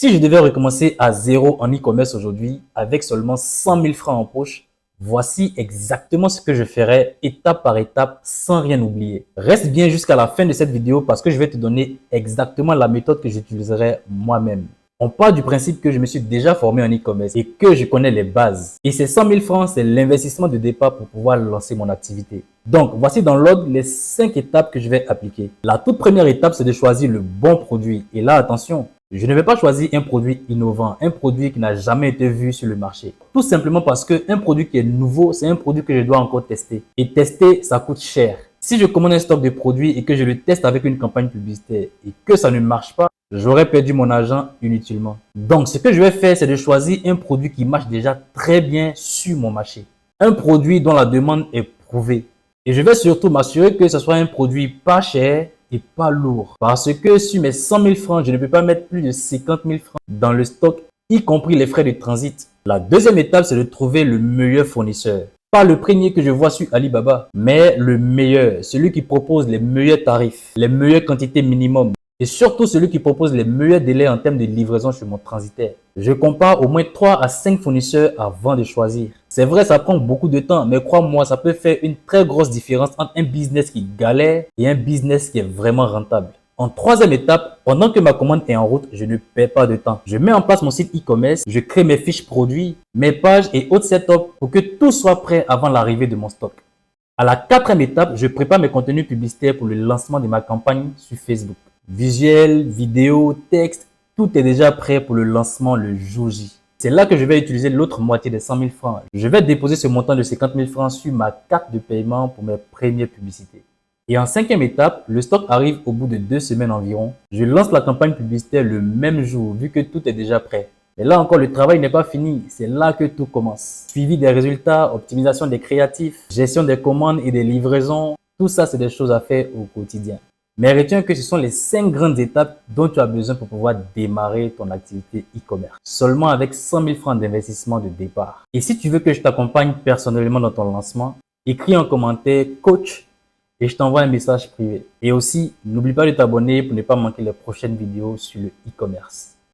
Si je devais recommencer à zéro en e-commerce aujourd'hui avec seulement 100 000 francs en poche, voici exactement ce que je ferais étape par étape sans rien oublier. Reste bien jusqu'à la fin de cette vidéo parce que je vais te donner exactement la méthode que j'utiliserai moi-même. On part du principe que je me suis déjà formé en e-commerce et que je connais les bases. Et ces 100 000 francs, c'est l'investissement de départ pour pouvoir lancer mon activité. Donc, voici dans l'ordre les 5 étapes que je vais appliquer. La toute première étape, c'est de choisir le bon produit. Et là, attention, je ne vais pas choisir un produit innovant, un produit qui n'a jamais été vu sur le marché. Tout simplement parce qu'un produit qui est nouveau, c'est un produit que je dois encore tester. Et tester, ça coûte cher. Si je commande un stock de produits et que je le teste avec une campagne publicitaire et que ça ne marche pas, j'aurais perdu mon argent inutilement. Donc, ce que je vais faire, c'est de choisir un produit qui marche déjà très bien sur mon marché. Un produit dont la demande est prouvée. Et je vais surtout m'assurer que ce soit un produit pas cher et pas lourd. Parce que sur mes 100 000 francs, je ne peux pas mettre plus de 50 000 francs dans le stock, y compris les frais de transit. La deuxième étape, c'est de trouver le meilleur fournisseur. Pas le premier que je vois sur Alibaba, mais le meilleur, celui qui propose les meilleurs tarifs, les meilleures quantités minimum et surtout celui qui propose les meilleurs délais en termes de livraison sur mon transitaire. Je compare au moins 3 à 5 fournisseurs avant de choisir. C'est vrai, ça prend beaucoup de temps, mais crois-moi, ça peut faire une très grosse différence entre un business qui galère et un business qui est vraiment rentable. En troisième étape, pendant que ma commande est en route, je ne perds pas de temps. Je mets en place mon site e-commerce, je crée mes fiches produits, mes pages et autres setups pour que tout soit prêt avant l'arrivée de mon stock. À la quatrième étape, je prépare mes contenus publicitaires pour le lancement de ma campagne sur Facebook. Visuel, vidéo, texte, tout est déjà prêt pour le lancement le jour J. C'est là que je vais utiliser l'autre moitié des 100 000 francs. Je vais déposer ce montant de 50 000 francs sur ma carte de paiement pour mes premières publicités. Et en cinquième étape, le stock arrive au bout de 2 semaines environ. Je lance la campagne publicitaire le même jour vu que tout est déjà prêt. Et là encore, le travail n'est pas fini. C'est là que tout commence. Suivi des résultats, optimisation des créatifs, gestion des commandes et des livraisons. Tout ça, c'est des choses à faire au quotidien. Mais retiens que ce sont les 5 grandes étapes dont tu as besoin pour pouvoir démarrer ton activité e-commerce. Seulement avec 100 000 francs d'investissement de départ. Et si tu veux que je t'accompagne personnellement dans ton lancement, écris en commentaire coach et je t'envoie un message privé. Et aussi, n'oublie pas de t'abonner pour ne pas manquer les prochaines vidéos sur le e-commerce.